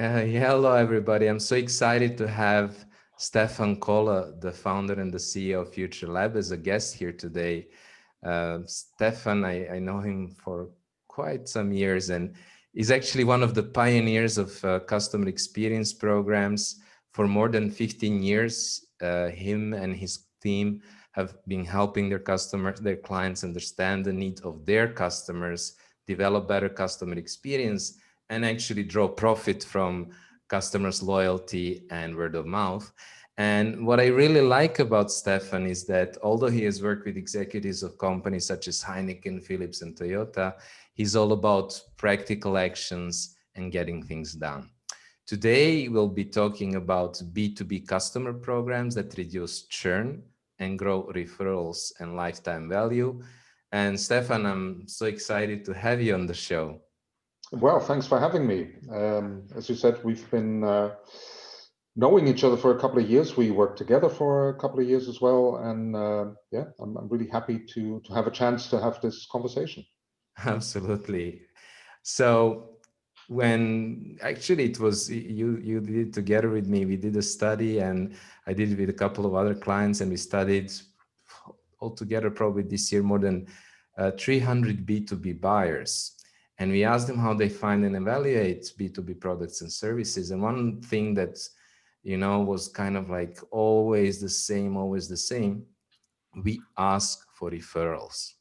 Yeah, hello, everybody. I'm so excited to have Stefan Kolle, the founder and the CEO of Futurelab, as a guest here today. Stefan, I know him for quite some years, and he's actually one of the pioneers of customer experience programs. For more than 15 years, him and his team have been helping their customers, their clients understand the needs of their customers, develop better customer experience, and actually draw profit from customers' loyalty and word of mouth. And what I really like about Stefan is that although he has worked with executives of companies such as Heineken, Philips, and Toyota, he's all about practical actions and getting things done. Today, we'll be talking about B2B customer programs that reduce churn and grow referrals and lifetime value. And Stefan, I'm so excited to have you on the show. Well, thanks for having me. As you said, we've been knowing each other for a couple of years. We worked together for a couple of years as well, and yeah, I'm really happy to have a chance to have this conversation. Absolutely. So when actually it was you did it together with me, we did a study and I did it with a couple of other clients, and we studied altogether probably this year more than 300 B2B buyers. And we asked them how they find and evaluate B2B products and services. And one thing that, was kind of like always the same, we ask for referrals.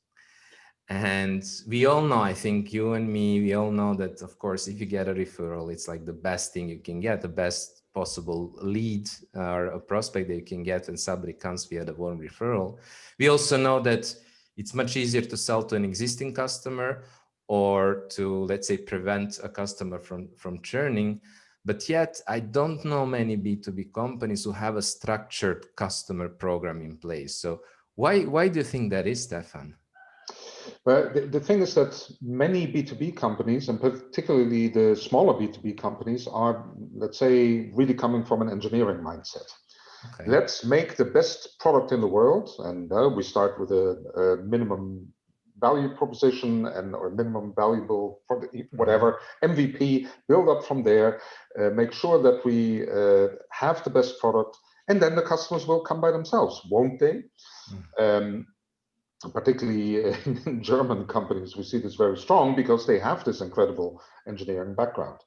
And we all know, I think you and me, we all know that, of course, if you get a referral, it's like the best thing you can get, the best possible lead or a prospect that you can get when somebody comes via the warm referral. We also know that it's much easier to sell to an existing customer or to, let's say, prevent a customer from churning. But yet, I don't know many B2B companies who have a structured customer program in place. So why do you think that is, Stefan? But the thing is that many B2B companies, and particularly the smaller B2B companies, are, let's say, really coming from an engineering mindset. Okay. Let's make the best product in the world, and we start with a minimum value proposition and or minimum valuable product, whatever MVP. Build up from there, make sure that we have the best product, and then the customers will come by themselves, won't they? Particularly in German companies, we see this very strong because they have this incredible engineering background.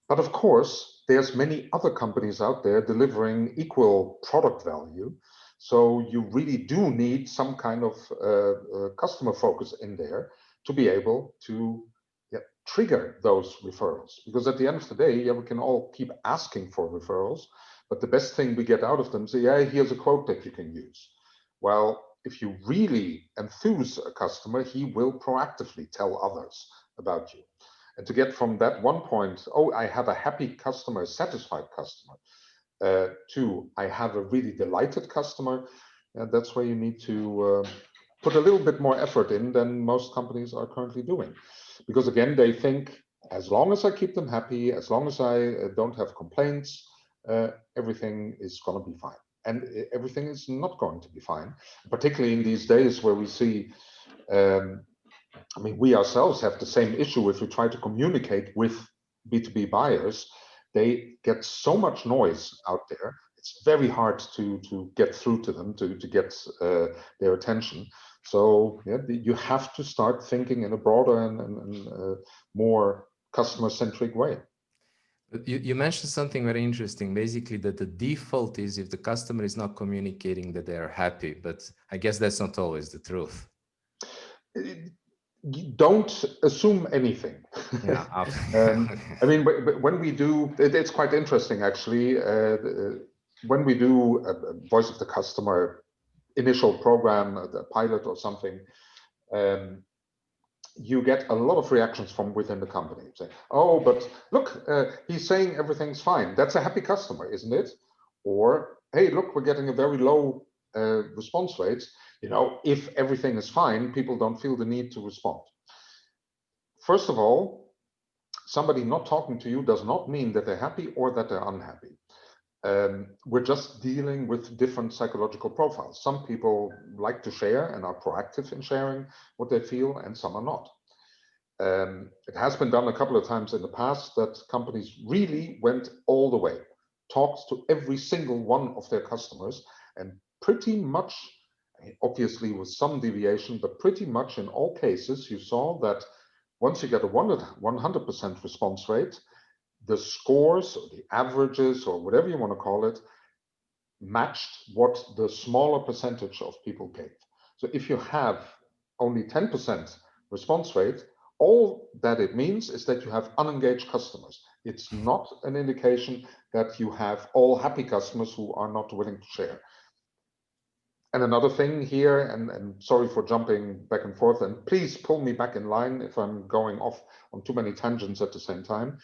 But of course, there's many other companies out there delivering equal product value. So you really do need some kind of customer focus in there to be able to trigger those referrals. Because at the end of the day, yeah, we can all keep asking for referrals, but the best thing we get out of them is, yeah, here's a quote that you can use. Well, if you really enthuse a customer, he will proactively tell others about you. And to get from that one point, oh, I have a happy customer, a satisfied customer, to I have a really delighted customer, that's where you need to put a little bit more effort in than most companies are currently doing. Because again, they think, as long as I keep them happy, as long as I don't have complaints, everything is going to be fine. And everything is not going to be fine, particularly in these days where we see, I mean, we ourselves have the same issue if we try to communicate with B2B buyers. They get so much noise out there. It's very hard to get through to them, to get their attention. So yeah, you have to start thinking in a broader and more customer-centric way. You mentioned something very interesting, basically that the default is if the customer is not communicating that they are happy, but I guess that's not always the truth. Don't assume anything. Yeah. I mean, when we do, it's quite interesting actually. When we do a voice of the customer initial program, a pilot or something, you get a lot of reactions from within the company saying, oh, but look, he's saying everything's fine. That's a happy customer, isn't it? Or, hey, look, we're getting a very low response rate. You know, if everything is fine, people don't feel the need to respond. First of all, somebody not talking to you does not mean that they're happy or that they're unhappy. We're just dealing with different psychological profiles. Some people like to share and are proactive in sharing what they feel, and some are not. It has been done a couple of times in the past that companies really went all the way, talked to every single one of their customers, and pretty much, obviously with some deviation, but pretty much in all cases, you saw that once you get a 100% response rate, the scores, or the averages, or whatever you want to call it, matched what the smaller percentage of people gave. So if you have only 10% response rate, all that it means is that you have unengaged customers. It's not an indication that you have all happy customers who are not willing to share. And another thing here, and sorry for jumping back and forth, and please pull me back in line if I'm going off on too many tangents at the same time.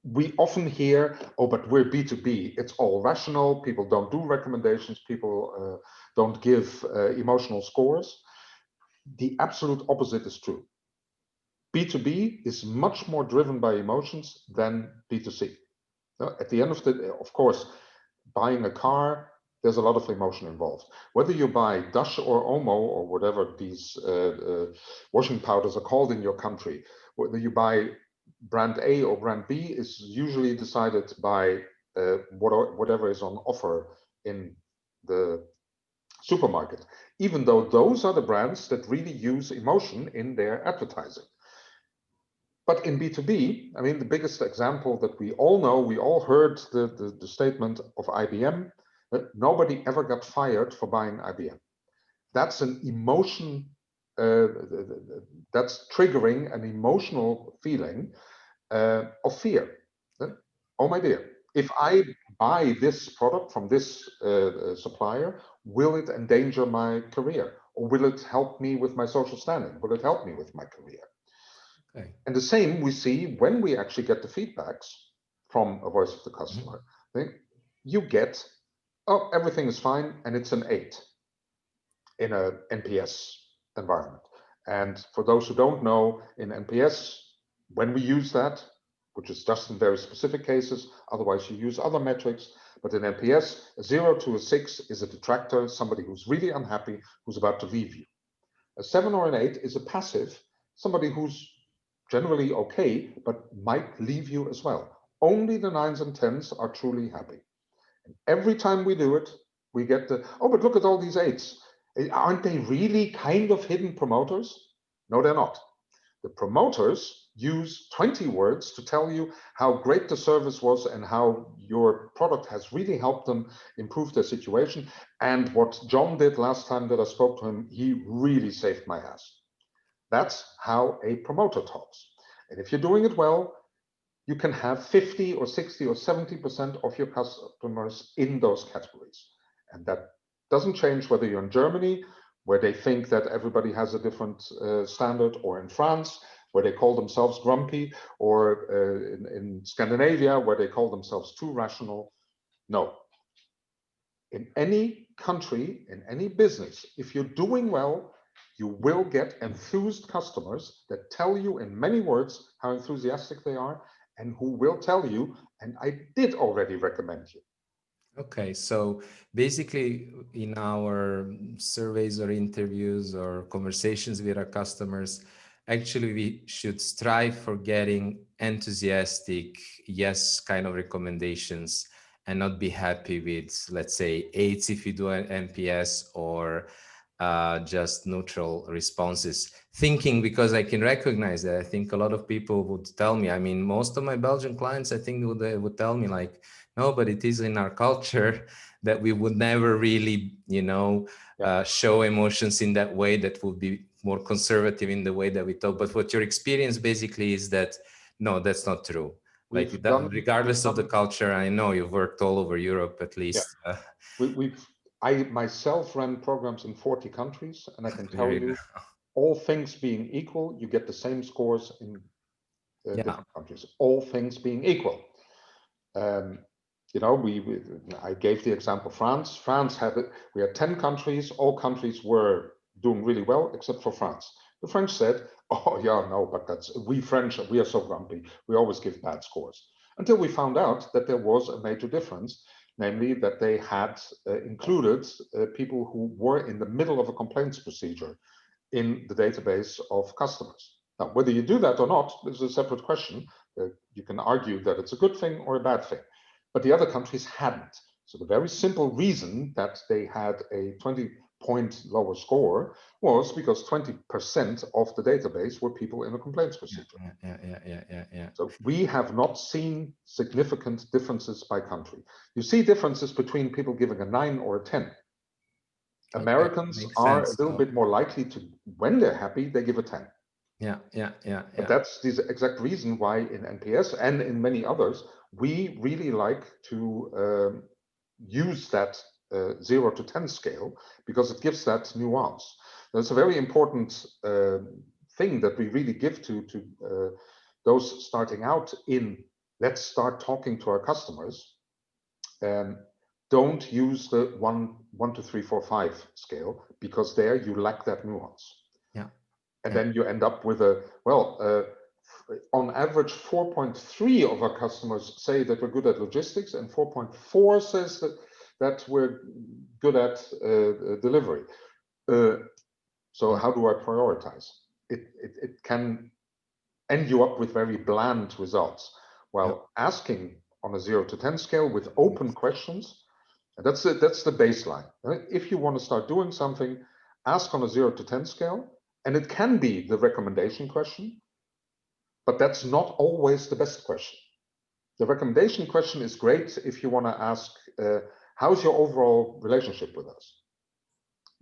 We often hear, oh, but we're B2B, it's all rational, people don't do recommendations, people don't give emotional scores. The absolute opposite is true. B2B is much more driven by emotions than B2C. At the end of of course, buying a car, there's a lot of emotion involved. Whether you buy Dash or Omo or whatever these washing powders are called in your country, whether you buy brand A or brand B is usually decided by whatever is on offer in the supermarket, even though those are the brands that really use emotion in their advertising. But in B2B, I mean, the biggest example that we all know, we all heard the statement of IBM, that nobody ever got fired for buying IBM. That's an emotion, that's triggering an emotional feeling of fear. Oh my dear, if I buy this product from this supplier, will it endanger my career? Or will it help me with my social standing? Will it help me with my career? Okay. And the same we see when we actually get the feedbacks from a voice of the customer. You get, oh, everything is fine, and it's an 8 in a NPS environment. And for those who don't know, in NPS, when we use that, which is just in very specific cases, otherwise you use other metrics, but in NPS, a 0 to a 6 is a detractor, somebody who's really unhappy, who's about to leave you. A 7 or an 8 is a passive, somebody who's generally okay, but might leave you as well. Only the 9s and 10s are truly happy. And every time we do it, we get the, oh, but look at all these 8s. Aren't they really kind of hidden promoters? No, they're not. The promoters use 20 words to tell you how great the service was and how your product has really helped them improve their situation. And what John did last time that I spoke to him, he really saved my ass. That's how a promoter talks. And if you're doing it well, you can have 50 or 60 or 70% of your customers in those categories. And that doesn't change whether you're in Germany, where they think that everybody has a different standard, or in France, where they call themselves grumpy, or in Scandinavia, where they call themselves too rational. No. In any country, in any business, if you're doing well, you will get enthused customers that tell you in many words how enthusiastic they are, and who will tell you, and I did already recommend you. Okay, so basically in our surveys or interviews or conversations with our customers, actually we should strive for getting enthusiastic, yes, kind of recommendations, and not be happy with, let's say, 8s if you do an NPS, or just neutral responses. Thinking, because I can recognize that, I think a lot of people would tell me, I mean, most of my Belgian clients, I think would tell me like, no, but it is in our culture that we would never really, show emotions in that way. That would be more conservative in the way that we talk. But what your experience basically is that, no, that's not true. Like regardless of the culture, I know you've worked all over Europe at least. Yeah. I myself ran programs in 40 countries, and I can tell you, all things being equal, you get the same scores in different countries. All things being equal. I gave the example France. France we had 10 countries. All countries were doing really well except for France. The French said, oh yeah, no, but we French, we are so grumpy. We always give bad scores. Until we found out that there was a major difference, namely that they had included people who were in the middle of a complaints procedure in the database of customers. Now, whether you do that or not is a separate question. You can argue that it's a good thing or a bad thing, but the other countries hadn't. So the very simple reason that they had a 20-point lower score was because 20% of the database were people in a complaints procedure. Yeah. So we have not seen significant differences by country. You see differences between people giving a 9 or a 10. Americans are a little bit more likely to, when they're happy, they give a 10. Yeah. But that's the exact reason why in NPS and in many others, we really like to use that 0 to 10 scale, because it gives that nuance. That's a very important thing that we really give to those starting out in, let's start talking to our customers. Don't use the 1 to 3, 4, 5 scale, because there you lack that nuance. Yeah. And then you end up with a, on average, 4.3 of our customers say that we're good at logistics, and 4.4 says that we're good at delivery. So how do I prioritize? It can end you up with very bland results. While asking on a 0 to 10 scale with open questions, that's the baseline. If you want to start doing something, ask on a 0 to 10 scale, and it can be the recommendation question, but that's not always the best question. The recommendation question is great if you want to ask, how's your overall relationship with us?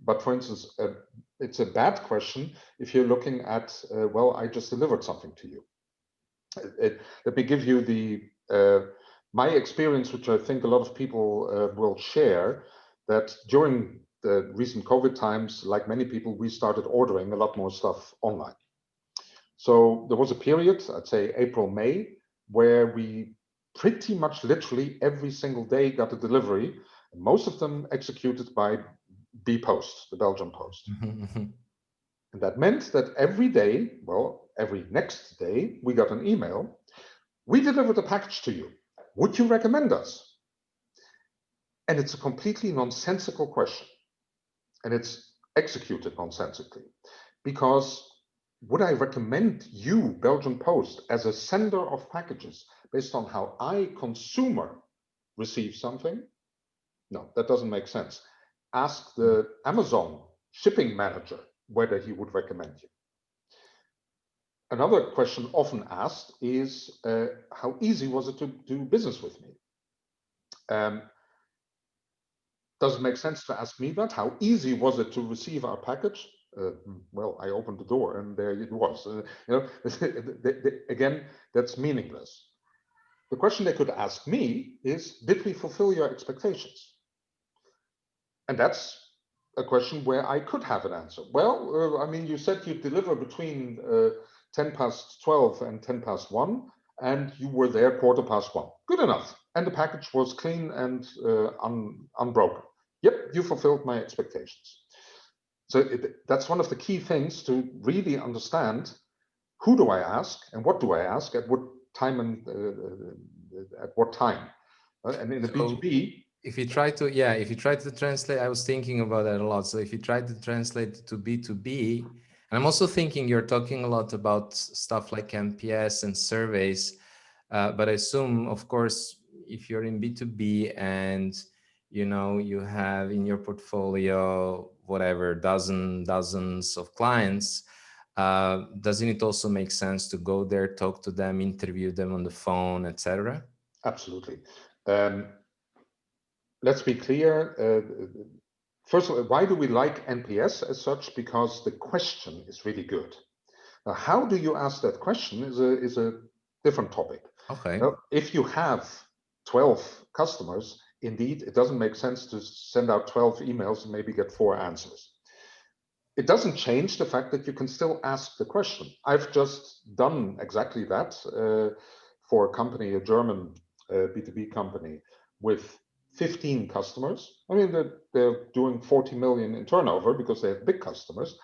But for instance, it's a bad question if you're looking at, I just delivered something to you. Let me give you my experience, which I think a lot of people will share, that during the recent COVID times, like many people, we started ordering a lot more stuff online. So there was a period, I'd say April, May, where we pretty much literally every single day got a delivery, and most of them executed by Post, the Belgian Post. And that meant that every day, every next day, we got an email. We delivered a package to you. Would you recommend us? And it's a completely nonsensical question. And it's executed nonsensically. Because would I recommend you, Belgian Post, as a sender of packages based on how I, consumer, receive something? No, that doesn't make sense. Ask the Amazon shipping manager whether he would recommend you. Another question often asked is, how easy was it to do business with me? Does it make sense to ask me that? How easy was it to receive our package? I opened the door and there it was. Again, that's meaningless. The question they could ask me is, did we fulfill your expectations? And that's a question where I could have an answer. You said you'd deliver between 12 and 1:10, and you were there 1:15. Good enough. And the package was clean and unbroken. Yep, you fulfilled my expectations. So that's one of the key things to really understand: who do I ask and what do I ask at what time and at what time. And in the B2B, if you try to translate, I was thinking about that a lot. So if you try to translate to B2B, and I'm also thinking you're talking a lot about stuff like NPS and surveys, but I assume, of course, if you're in B2B and you have in your portfolio whatever dozens of clients, doesn't it also make sense to go there, talk to them, interview them on the phone, etc.? Absolutely. Let's be clear. First of all, why do we like NPS as such? Because the question is really good. Now, how do you ask that question is a different topic. Okay. Now, if you have 12 customers, indeed, it doesn't make sense to send out 12 emails and maybe get 4 answers. It doesn't change the fact that you can still ask the question. I've just done exactly that for a company, a German B2B company with 15 customers. I mean, they're doing 40 million in turnover because they have big customers,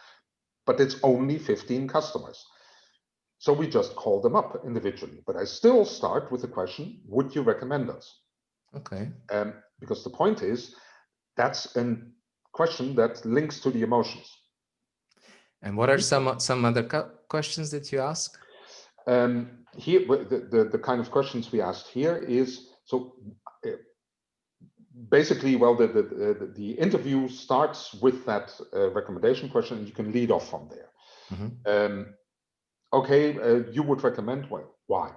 but it's only 15 customers. So we just call them up individually. But I still start with the question, would you recommend us? Okay. Because the point is, that's a question that links to the emotions. And what are some other questions that you ask? Here, the kind of questions we asked here is, so basically, well, the interview starts with that recommendation question, and you can lead off from there. Mm-hmm. Okay, you would recommend, well, why?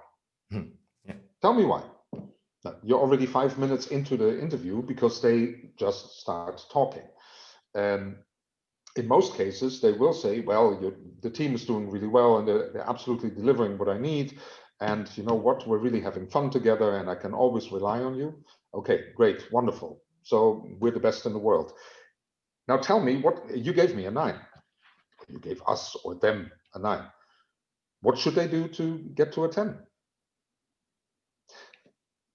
Mm-hmm. Yeah. Tell me why. Now, you're already 5 minutes into the interview because they just start talking. In most cases, they will say, well, the team is doing really well and they're absolutely delivering what I need. And you know what, we're really having fun together and I can always rely on you. Okay, great, wonderful. So we're the best in the world. Now tell me, what you gave me a 9. You gave us or them a 9. What should they do to get to a 10?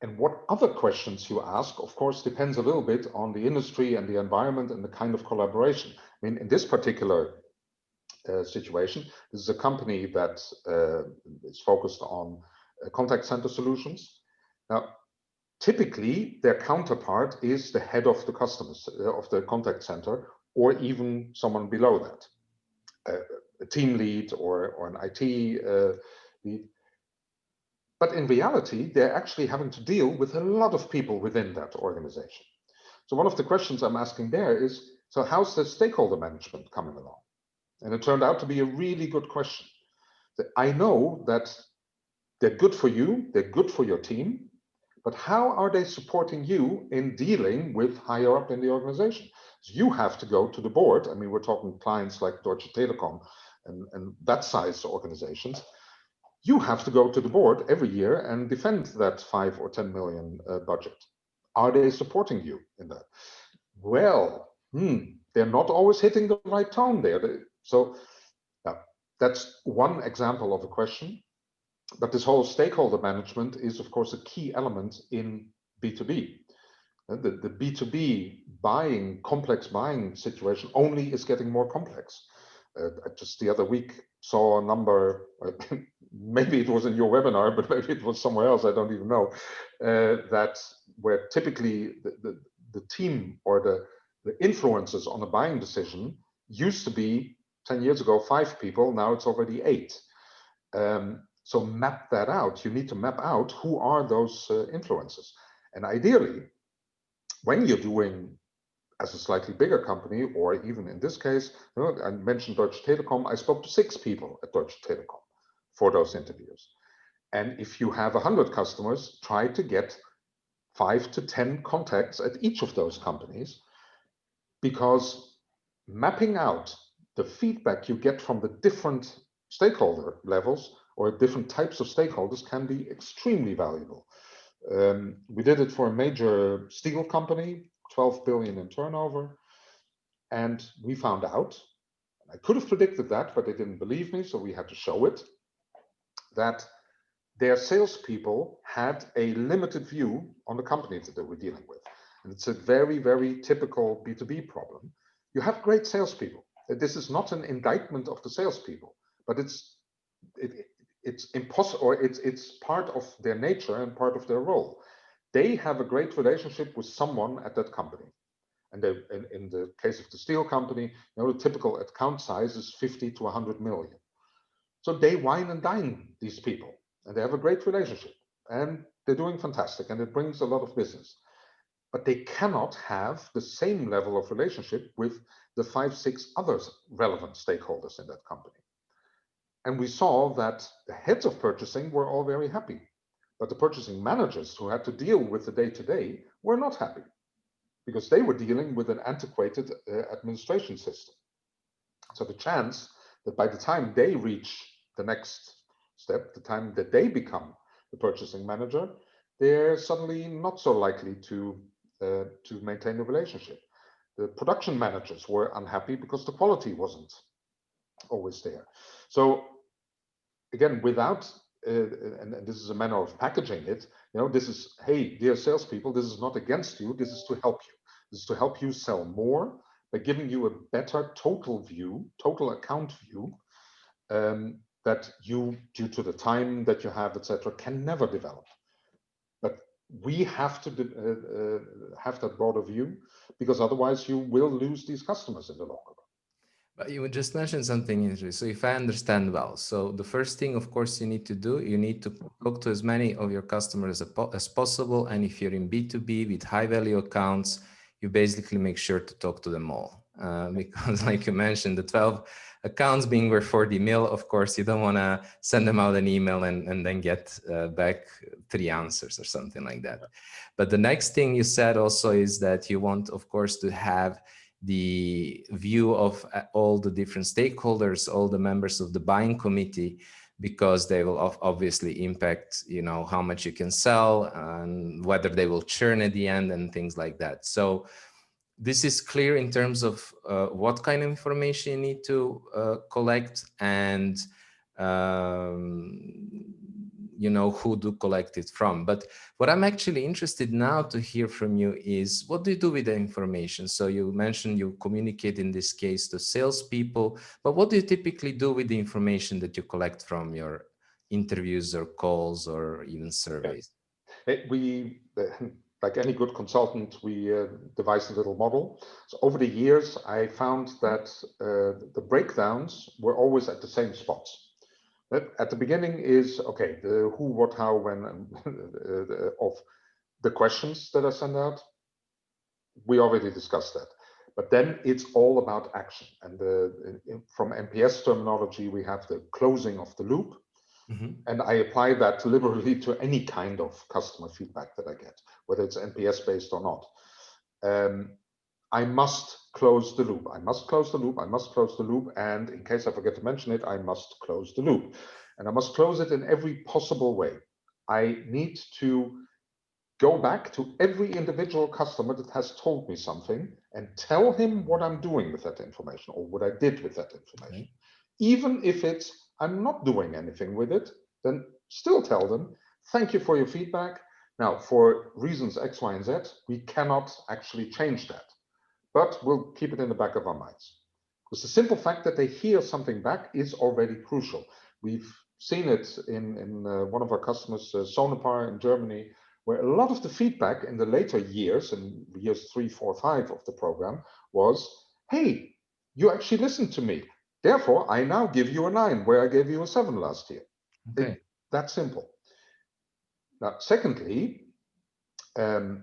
And what other questions you ask, of course, depends a little bit on the industry and the environment and the kind of collaboration. I mean, in this particular situation, this is a company that is focused on contact center solutions. Now, typically, their counterpart is the head of the customers of the contact center, or even someone below that, a team lead or an IT lead. But in reality, they're actually having to deal with a lot of people within that organization. So one of the questions I'm asking there is, so how's the stakeholder management coming along? And it turned out to be a really good question. I know that they're good for you, they're good for your team, but how are they supporting you in dealing with higher up in the organization? So you have to go to the board. I mean, we're talking clients like Deutsche Telekom and that size organizations. You have to go to the board every year and defend that 5 or 10 million budget. Are they supporting you in that? Well, they're not always hitting the right tone there. So that's one example of a question. But this whole stakeholder management is, of course, a key element in B2B. The B2B buying, complex buying situation only is getting more complex. Just the other week saw a number, maybe it was in your webinar, but maybe it was somewhere else, I don't even know, that where typically the team or the influencers on a buying decision used to be 10 years ago 5 people, now it's already 8. So map that out. You need to map out who are those influencers. And ideally, when you're doing as a slightly bigger company, or even in this case, you know, I mentioned Deutsche Telekom, I spoke to 6 people at Deutsche Telekom for those interviews. And if you have 100 customers, try to get 5 to 10 contacts at each of those companies, because mapping out the feedback you get from the different stakeholder levels or different types of stakeholders can be extremely valuable. We did it for a major steel company, 12 billion in turnover. And we found out, I could have predicted that, but they didn't believe me, so we had to show it, that their salespeople had a limited view on the company that they were dealing with. And it's a very, very typical B2B problem. You have great salespeople. This is not an indictment of the salespeople, but it's impossible, or it's part of their nature and part of their role. They have a great relationship with someone at that company. And in the case of the steel company, you know, the typical account size is 50 to 100 million. So they wine and dine these people, and they have a great relationship, and they're doing fantastic, and it brings a lot of business. But they cannot have the same level of relationship with the 5, 6 other relevant stakeholders in that company. And we saw that the heads of purchasing were all very happy, but the purchasing managers who had to deal with the day-to-day were not happy, because they were dealing with an antiquated administration system. So the chance that by the time they reach the next step, the time that they become the purchasing manager, they're suddenly not so likely to maintain the relationship. The production managers were unhappy because the quality wasn't always there. So again, without and this is a manner of packaging it, you know, this is, hey, dear salespeople, this is not against you, this is to help you. This is to help you sell more by giving you a better total view, total account view, that you, due to the time that you have, etc., can never develop. But we have to have that broader view, because otherwise you will lose these customers in the long run. You just mentioned something interesting. So if I understand well, so the first thing, of course, you need to do, you need to talk to as many of your customers as possible. And if you're in B2B with high value accounts, you basically make sure to talk to them all. Because like you mentioned, the 12 accounts being worth 40 mil, of course, you don't want to send them out an email and then get back 3 answers or something like that. But the next thing you said also is that you want, of course, to have the view of all the different stakeholders, all the members of the buying committee, because they will obviously impact, you know, how much you can sell and whether they will churn at the end and things like that. So this is clear in terms of what kind of information you need to collect and you know, who to collect it from. But what I'm actually interested now to hear from you is, what do you do with the information? So you mentioned you communicate in this case to salespeople, but what do you typically do with the information that you collect from your interviews or calls or even surveys? We, like any good consultant, we devised a little model. So over the years, I found that the breakdowns were always at the same spots. At the beginning is, okay, the who, what, how, when, of the questions that I send out. We already discussed that. But then it's all about action. And from MPS terminology, we have the closing of the loop. Mm-hmm. And I apply that liberally to any kind of customer feedback that I get, whether it's NPS based or not. I must close the loop. I must close the loop. I must close the loop. And in case I forget to mention it, I must close the loop. And I must close it in every possible way. I need to go back to every individual customer that has told me something and tell him what I'm doing with that information or what I did with that information. Okay. Even if it's I'm not doing anything with it, then still tell them, thank you for your feedback. Now, for reasons X, Y, and Z, we cannot actually change that, but we'll keep it in the back of our minds. Because the simple fact that they hear something back is already crucial. We've seen it in one of our customers, Sonepar in Germany, where a lot of the feedback in the later years, in years 3, 4, 5 of the program, was, hey, you actually listened to me. Therefore, I now give you a 9, where I gave you a 7 last year. Okay. That's simple. Now, secondly, that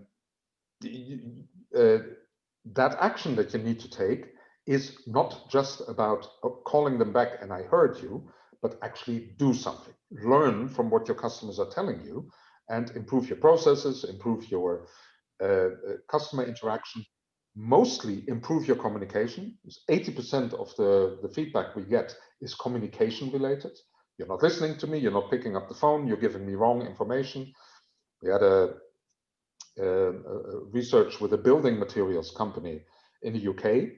action that you need to take is not just about calling them back and I heard you, but actually do something. Learn from what your customers are telling you and improve your processes, improve your customer interaction, mostly improve your communication. 80% of the feedback we get is communication related. You're not listening to me, you're not picking up the phone, you're giving me wrong information. We had a research with a building materials company in the UK.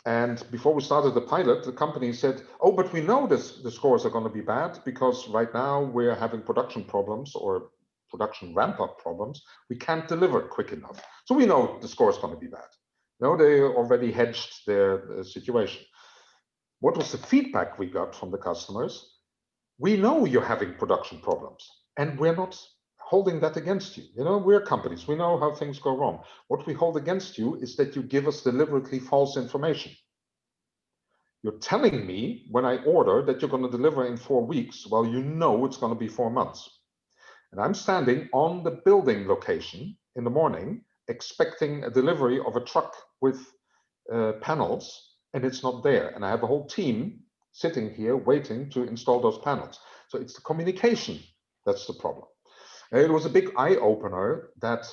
And before we started the pilot, the company said, oh, but we know the scores are going to be bad because right now we're having production problems or production ramp-up problems. We can't deliver quick enough. So we know the score is going to be bad. No, they already hedged their situation. What was the feedback we got from the customers? We know you're having production problems and we're not holding that against you. You know, we're companies, we know how things go wrong. What we hold against you is that you give us deliberately false information. You're telling me when I order that you're going to deliver in 4 weeks, while you know it's going to be 4 months. And I'm standing on the building location in the morning, expecting a delivery of a truck with panels, and it's not there. And I have a whole team sitting here waiting to install those panels. So it's the communication that's the problem. And it was a big eye-opener that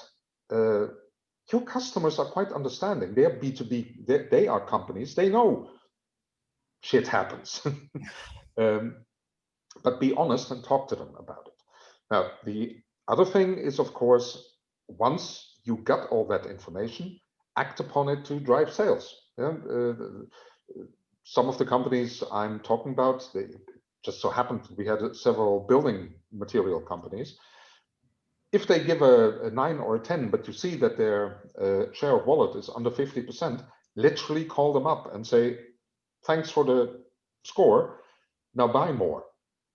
your customers are quite understanding. They're B2B, they are companies, they know shit happens. But be honest and talk to them about it. Now, the other thing is, of course, once you got all that information, act upon it to drive sales. Yeah? Some of the companies I'm talking about, they just so happened we had several building material companies. If they give a 9 or a 10, but you see that their share of wallet is under 50%, literally call them up and say, thanks for the score, now buy more.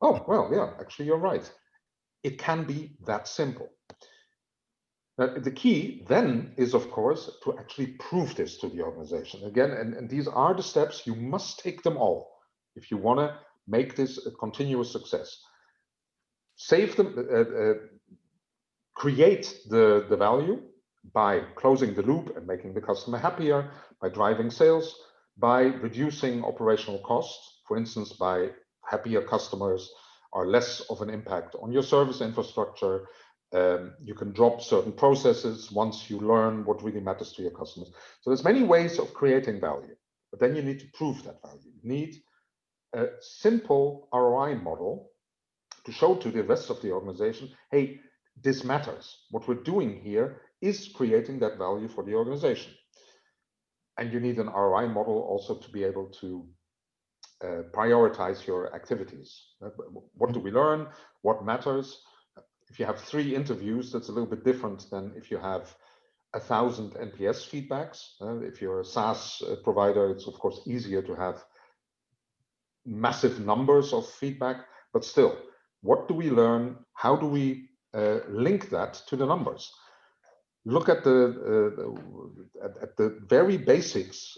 Oh, well, yeah, actually, you're right. It can be that simple. The key then is, of course, to actually prove this to the organization. Again, and these are the steps, you must take them all if you want to make this a continuous success. Save them, create the value by closing the loop and making the customer happier, by driving sales, by reducing operational costs, for instance, by happier customers are less of an impact on your service infrastructure. You can drop certain processes once you learn what really matters to your customers. So there's many ways of creating value, but then you need to prove that value. You need a simple ROI model to show to the rest of the organization, hey, this matters. What we're doing here is creating that value for the organization. And you need an ROI model also to be able to prioritize your activities. What do we learn? What matters? If you have 3 interviews, that's a little bit different than if you have 1,000 NPS feedbacks. If you're a SaaS provider, it's of course easier to have massive numbers of feedback, but still, what do we learn? How do we link that to the numbers? Look at the very basics.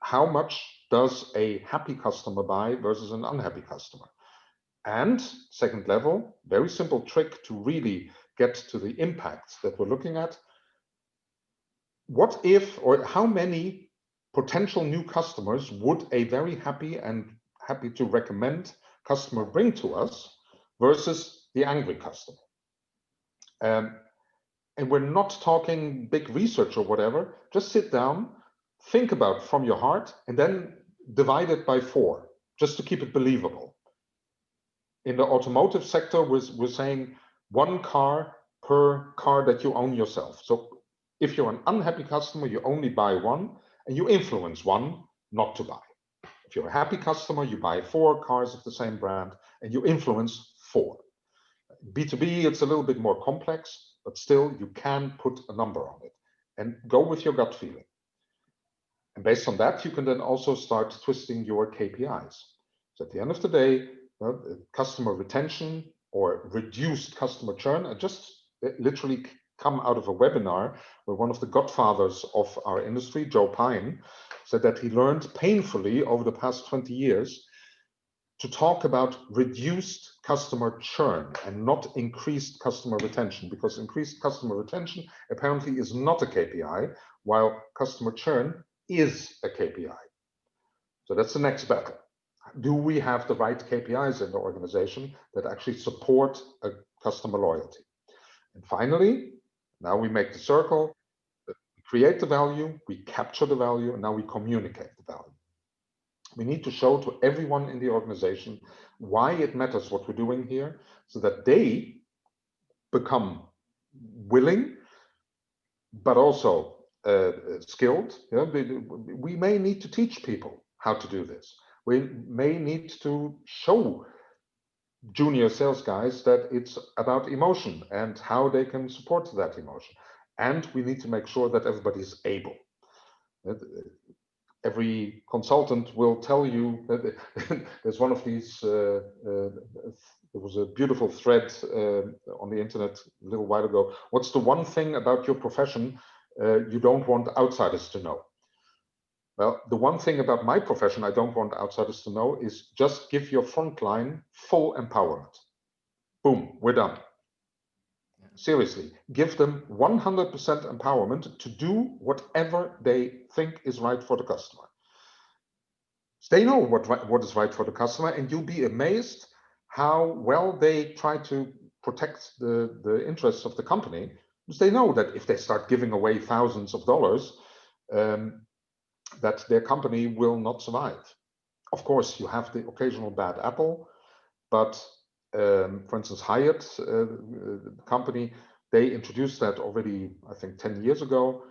How much does a happy customer buy versus an unhappy customer? And second level, very simple trick to really get to the impact that we're looking at. What if, or how many potential new customers would a very happy and happy to recommend customer bring to us versus the angry customer? And we're not talking big research or whatever. Just sit down, think about from your heart, and then divide it by 4, just to keep it believable. In the automotive sector, we're saying 1 car per car that you own yourself. So if you're an unhappy customer, you only buy 1, and you influence 1 not to buy. If you're a happy customer, you buy 4 cars of the same brand, and you influence 4. B2B, it's a little bit more complex, but still you can put a number on it and go with your gut feeling. And based on that, you can then also start twisting your KPIs. So at the end of the day, customer retention or reduced customer churn. I just literally come out of a webinar where one of the godfathers of our industry, Joe Pine, said that he learned painfully over the past 20 years to talk about reduced customer churn and not increased customer retention, because increased customer retention apparently is not a KPI, while customer churn is a KPI. So that's the next battle. Do we have the right KPIs in the organization that actually support a customer loyalty? And finally, now we make the circle, we create the value, we capture the value, and now we communicate the value. We need to show to everyone in the organization why it matters what we're doing here, so that they become willing, but also skilled. We may need to teach people how to do this. We may need to show junior sales guys that it's about emotion and how they can support that emotion. And we need to make sure that everybody is able. Every consultant will tell you that there's one of these, there was a beautiful thread on the internet a little while ago. What's the one thing about your profession you don't want outsiders to know? Well, the one thing about my profession I don't want outsiders to know is just give your frontline full empowerment. Boom, we're done. Seriously, give them 100% empowerment to do whatever they think is right for the customer. They know what is right for the customer, and you'll be amazed how well they try to protect the interests of the company, because they know that if they start giving away thousands of dollars, that their company will not survive. Of course, you have the occasional bad apple, but for instance, Hyatt, the company, they introduced that already, I think, 10 years ago.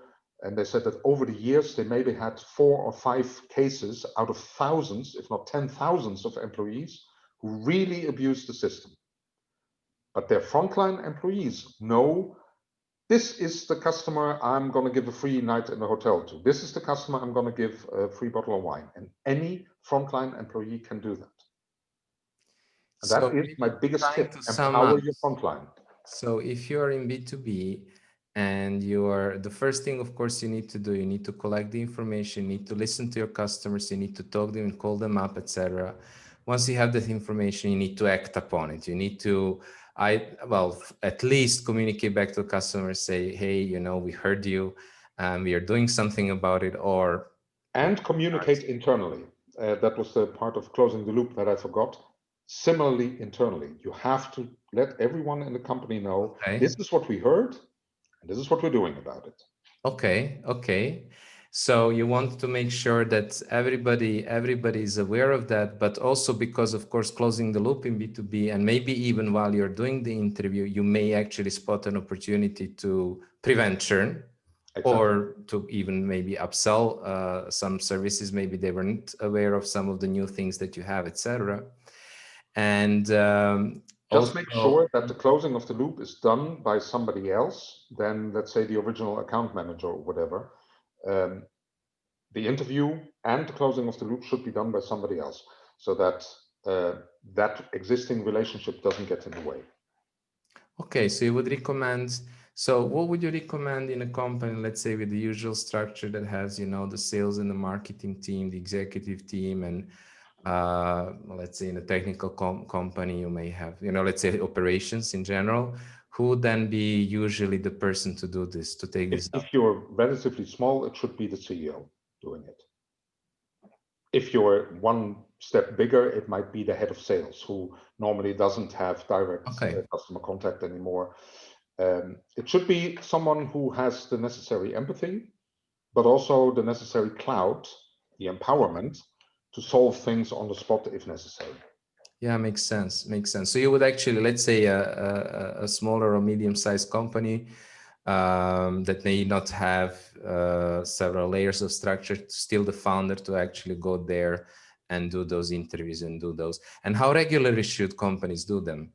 And they said that over the years, they maybe had 4 or 5 cases out of thousands, if not 10,000s of employees who really abused the system. But their frontline employees know, this is the customer I'm going to give a free night in the hotel to. This is the customer I'm going to give a free bottle of wine. And any frontline employee can do that. And so that is my biggest tip, empower your frontline. So if you are in B2B and you are, the first thing, of course, you need to do, you need to collect the information, you need to listen to your customers, you need to talk to them and call them up, etc. Once you have that information, you need to act upon it. You need to, at least communicate back to the customer, say, hey, you know, we heard you, we are doing something about it, or And communicate internally. That was the part of closing the loop that I forgot. Similarly, internally, you have to let everyone in the company know, okay. this is what we heard, and this is what we're doing about it. Okay. So you want to make sure that everybody is aware of that, but also because, of course, closing the loop in B2B, and maybe even while you're doing the interview, you may actually spot an opportunity to prevent churn. Exactly. Or to even maybe upsell some services. Maybe they weren't aware of some of the new things that you have, etc. And just make sure that the closing of the loop is done by somebody else than, let's say, the original account manager or whatever. The interview and the closing of the loop should be done by somebody else, so that that existing relationship doesn't get in the way. Okay, so you would recommend, so what would you recommend in a company, let's say with the usual structure that has, you know, the sales and the marketing team, the executive team, and let's say in a technical company, you may have, you know, let's say operations in general, who would then be usually the person to do this, to take this up? If you're relatively small, it should be the CEO doing it. If you're one step bigger, it might be the head of sales, who normally doesn't have direct customer contact anymore. It should be someone who has the necessary empathy, but also the necessary clout, the empowerment to solve things on the spot if necessary. Yeah, makes sense. So you would actually, let's say a smaller or medium-sized company that may not have several layers of structure, still the founder to actually go there and do those interviews and do those. And how regularly should companies do them?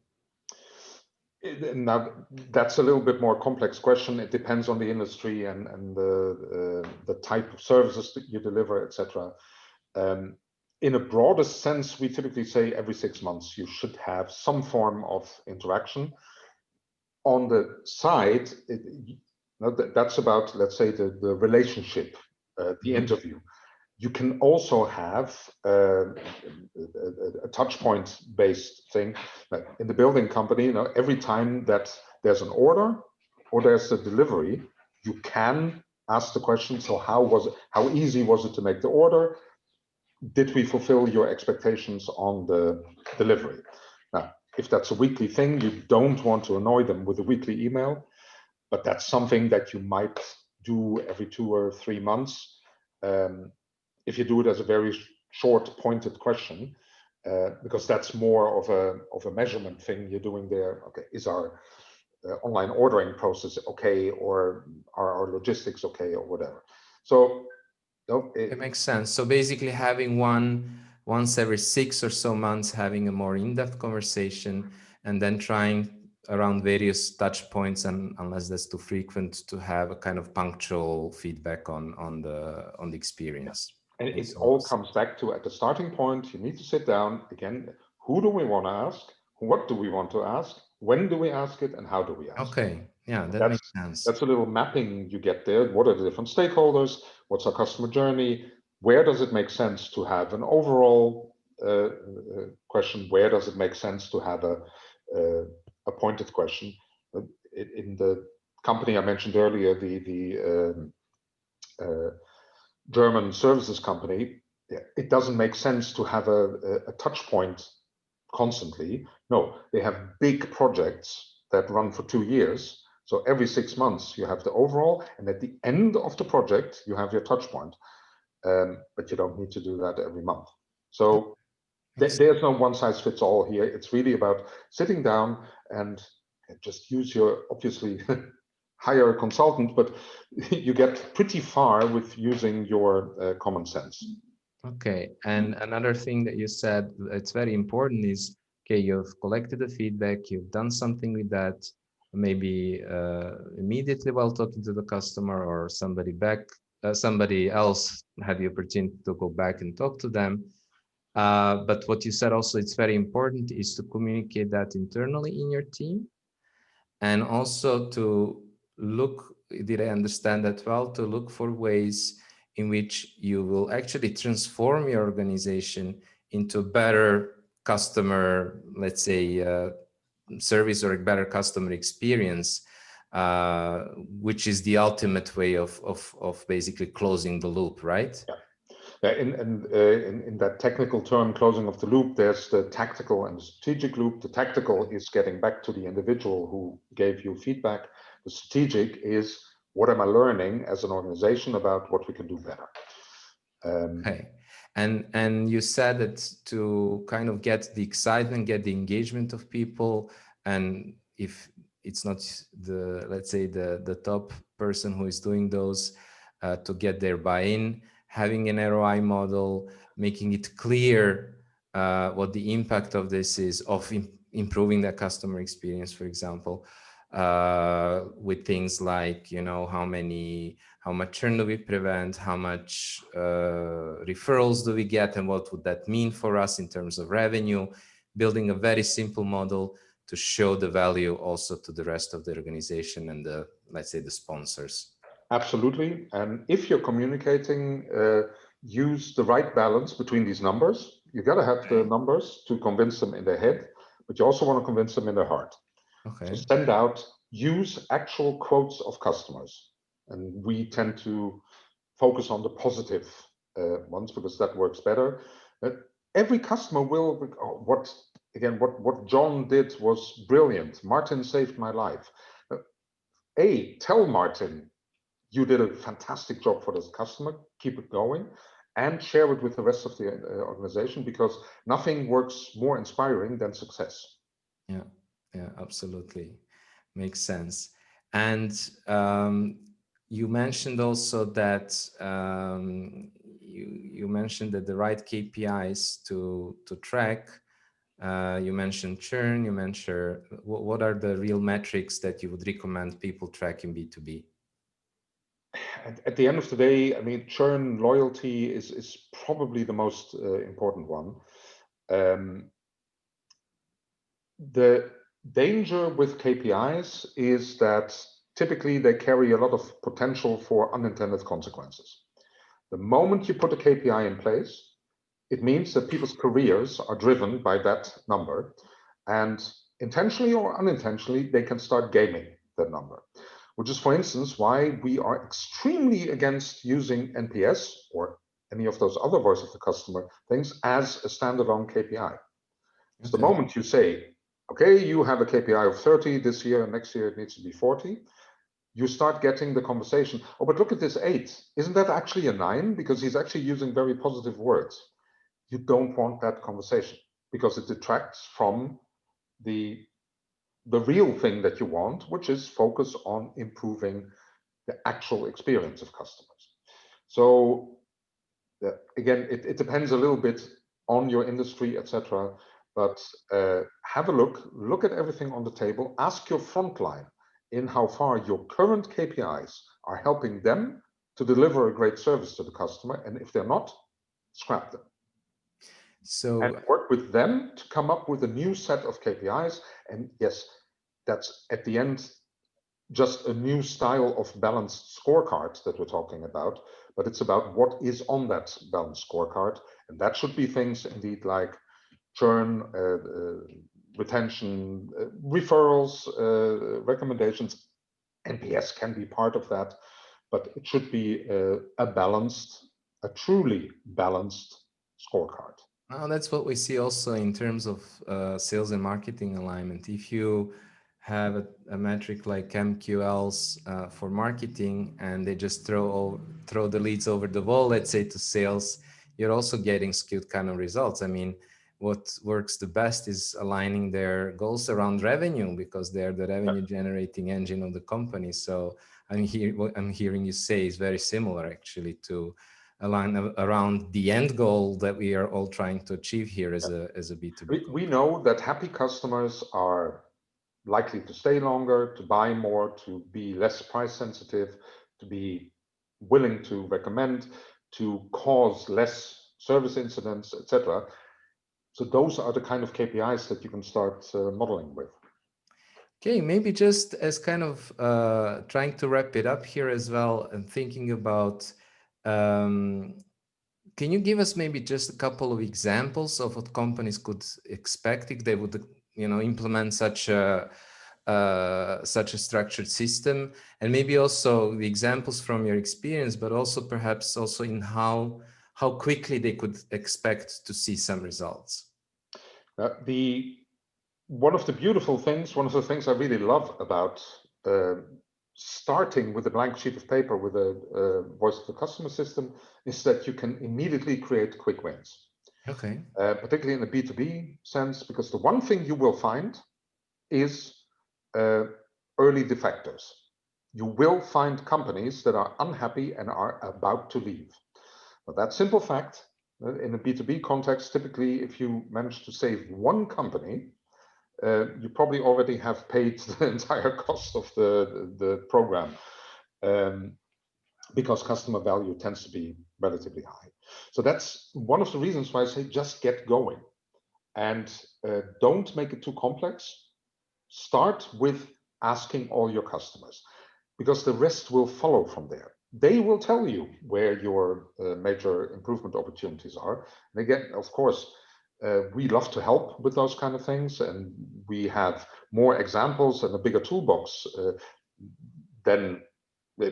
Now, that's a little bit more complex question. It depends on the industry and the type of services that you deliver, etc. In a broader sense, we typically say every 6 months you should have some form of interaction. On the side, that's about, let's say, the relationship, the interview. You can also have a touch point based thing. In the building company, you know, every time that there's an order or there's a delivery, you can ask the question, so how easy was it to make the order? Did we fulfill your expectations on the delivery? Now, if that's a weekly thing, you don't want to annoy them with a weekly email, but that's something that you might do every 2 or 3 months. If you do it as a very short pointed question, because that's more of a measurement thing you're doing there. Okay, is our online ordering process okay, or are our logistics okay, or whatever? So it makes sense. So basically having once every 6 or so months, having a more in-depth conversation, and then trying around various touch points, and unless that's too frequent, to have a kind of punctual feedback on the experience. And it all comes back to, at the starting point, you need to sit down again. Who do we want to ask? What do we want to ask? When do we ask it? And how do we ask it? Okay, yeah, that makes sense. That's a little mapping you get there. What are the different stakeholders? What's our customer journey? Where does it make sense to have an overall question? Where does it make sense to have a pointed question? In the company I mentioned earlier, the German services company, it doesn't make sense to have a touch point constantly. No, they have big projects that run for 2 years. So every 6 months you have the overall, and at the end of the project you have your touch point. But you don't need to do that every month. So there's no one size fits all here. It's really about sitting down and just use your, obviously, hire a consultant, but you get pretty far with using your common sense. Okay, and another thing that you said, it's very important, is, okay, you've collected the feedback, you've done something with that, maybe immediately while talking to the customer, or somebody else had the opportunity to go back and talk to them. But what you said also, it's very important, is to communicate that internally in your team. and also to look, did I understand that well, to look for ways in which you will actually transform your organization into a better customer, let's say, service or a better customer experience, which is the ultimate way of basically closing the loop, right? Yeah, in that technical term, closing of the loop, there's the tactical and the strategic loop. The tactical is getting back to the individual who gave you feedback. The strategic is, what am I learning as an organization about what we can do better? Okay. And you said that to kind of get the excitement, get the engagement of people, and if it's not the, let's say, the top person who is doing those, to get their buy-in, having an ROI model, making it clear what the impact of this is, of improving the customer experience, for example, with things like, you know, how much churn do we prevent, how much referrals do we get, and what would that mean for us in terms of revenue, building a very simple model to show the value also to the rest of the organization and the, let's say, the sponsors. Absolutely. And if you're communicating, use the right balance between these numbers. You got to have the numbers to convince them in their head, but you also want to convince them in their heart. Okay. So send out, use actual quotes of customers. And we tend to focus on the positive ones because that works better. Every customer will, what John did was brilliant. Martin saved my life. Tell Martin, you did a fantastic job for this customer, keep it going, and share it with the rest of the organization, because nothing works more inspiring than success. Yeah, absolutely. Makes sense. And you mentioned also that you mentioned that the right KPIs to track. You mentioned churn. You mentioned what are the real metrics that you would recommend people track in B2B? At the end of the day, I mean, churn, loyalty is probably the most important one. The danger with KPIs is that typically they carry a lot of potential for unintended consequences. The moment you put a KPI in place, it means that people's careers are driven by that number, and intentionally or unintentionally, they can start gaming that number, which is, for instance, why we are extremely against using NPS or any of those other voice of the customer things as a standalone KPI. So the moment you say, okay, you have a KPI of 30 this year, and next year it needs to be 40, you start getting the conversation, oh, but look at this 8. Isn't that actually a 9? Because he's actually using very positive words. You don't want that conversation because it detracts from the real thing that you want, which is focus on improving the actual experience of customers. So again, it depends a little bit on your industry, etc. But have a look at everything on the table, ask your frontline in how far your current KPIs are helping them to deliver a great service to the customer. And if they're not, scrap them. So, and work with them to come up with a new set of KPIs. And yes, that's at the end just a new style of balanced scorecard that we're talking about, but it's about what is on that balanced scorecard. And that should be things indeed like churn, retention, referrals, recommendations. NPS can be part of that, but it should be a truly balanced scorecard. that's what we see also in terms of sales and marketing alignment. If you have a metric like MQLs for marketing, and they just throw the leads over the wall, let's say, to sales, you're also getting skewed kind of results. I mean, what works the best is aligning their goals around revenue, because they're the revenue generating engine of the company. So what I'm hearing you say is very similar actually to align around the end goal that we are all trying to achieve here as a B2B. We know that happy customers are likely to stay longer, to buy more, to be less price sensitive, to be willing to recommend, to cause less service incidents, etc. So those are the kind of KPIs that you can start modeling with. Okay, maybe just as kind of trying to wrap it up here as well, and thinking about, um, can you give us maybe just a couple of examples of what companies could expect if they would, implement such a structured system, and maybe also the examples from your experience, but also perhaps also in how quickly they could expect to see some results. One of the beautiful things, one of the things I really love about starting with a blank sheet of paper with a voice of the customer system is that you can immediately create quick wins. Okay. Particularly in the B2B sense, because the one thing you will find is early defectors. You will find companies that are unhappy and are about to leave. But that simple fact, in a B2B context, typically if you manage to save one company, you probably already have paid the entire cost of the program, because customer value tends to be relatively high. So that's one of the reasons why I say just get going, and don't make it too complex. Start with asking all your customers, because the rest will follow from there. They will tell you where your major improvement opportunities are. And again, of course, we love to help with those kind of things, and we have more examples and a bigger toolbox than,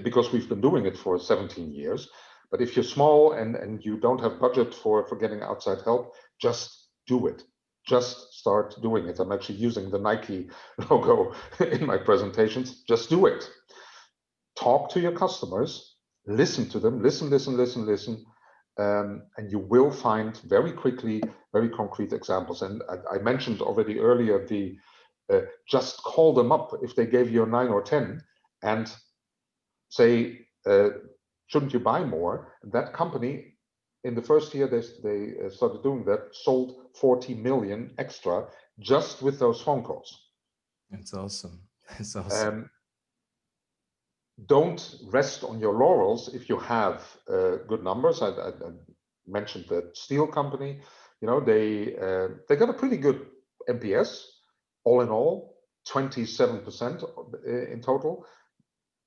because we've been doing it for 17 years. But if you're small and you don't have budget for getting outside help, just do it. Just start doing it. I'm actually using the Nike logo in my presentations. Just do it. Talk to your customers, listen to them, listen, and you will find very quickly very concrete examples. And I mentioned already earlier the just call them up if they gave you a 9 or 10 and say, shouldn't you buy more? That company, in the first year they started doing that, sold 40 million extra just with those phone calls. It's awesome. It's awesome. Don't rest on your laurels if you have good numbers. I mentioned the steel company. They got a pretty good NPS, all in all, 27% in total.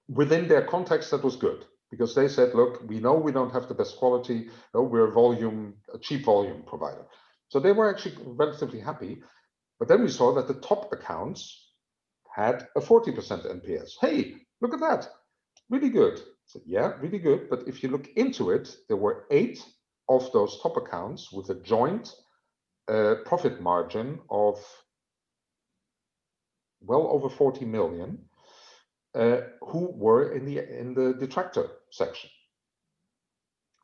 Within their context, that was good, because they said, look, we know we don't have the best quality. No, we're a cheap volume provider. So they were actually relatively happy. But then we saw that the top accounts had a 40% NPS. Hey, look at that. Really good. I said, yeah, really good. But if you look into it, there were 8 of those top accounts with a joint profit margin of well over 40 million, who were in the detractor section.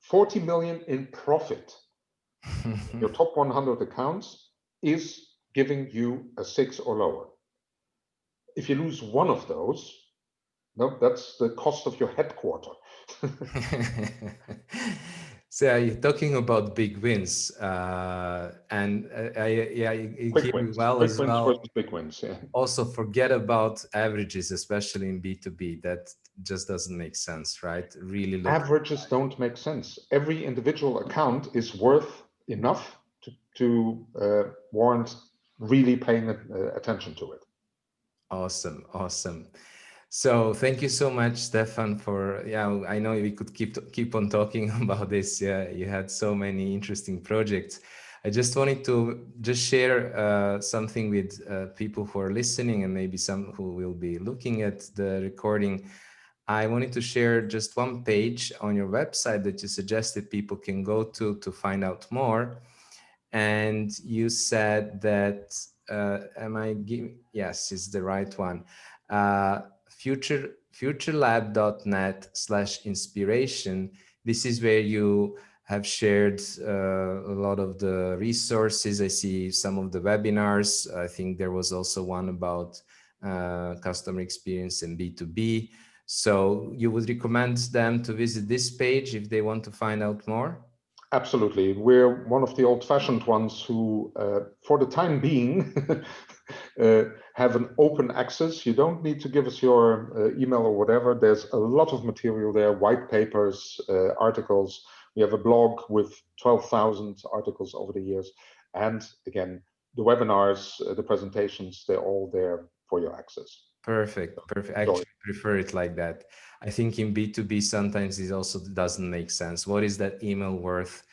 40 million in profit. Your top 100 accounts is giving you a 6 or lower. If you lose one of those, no, that's the cost of your headquarter. So you're talking about big wins, and yeah, you Quick hear me wins. well Quick as wins well. versus big wins. Yeah. Also, forget about averages, especially in B2B. That just doesn't make sense, right? Really look. Averages don't make sense. Every individual account is worth enough to warrant really paying attention to it. Awesome, awesome. So thank you so much, Stefan, for, yeah, I know we could keep on talking about this. Yeah, you had so many interesting projects. I just wanted to just share something with people who are listening, and maybe some who will be looking at the recording. I wanted to share just one page on your website that you suggested people can go to find out more. And you said that, yes, it's the right one. Futurelab.net/inspiration. This is where you have shared a lot of the resources. I see some of the webinars. I think there was also one about customer experience in B2B. So you would recommend them to visit this page if they want to find out more? Absolutely. We're one of the old-fashioned ones who, for the time being, have an open access. You don't need to give us your email or whatever. There's a lot of material there, white papers, articles. We have a blog with 12,000 articles over the years. And again, the webinars, the presentations, they're all there for your access. Perfect. Perfect. I Enjoy. actually prefer it like that. I think in B2B sometimes it also doesn't make sense. What is that email worth?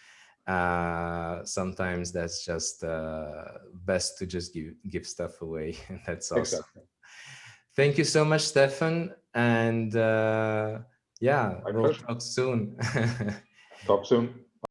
Sometimes that's just best to just give stuff away. That's awesome. Exactly. Thank you so much, Stefan. And yeah, My we'll pleasure. talk soon. Talk soon.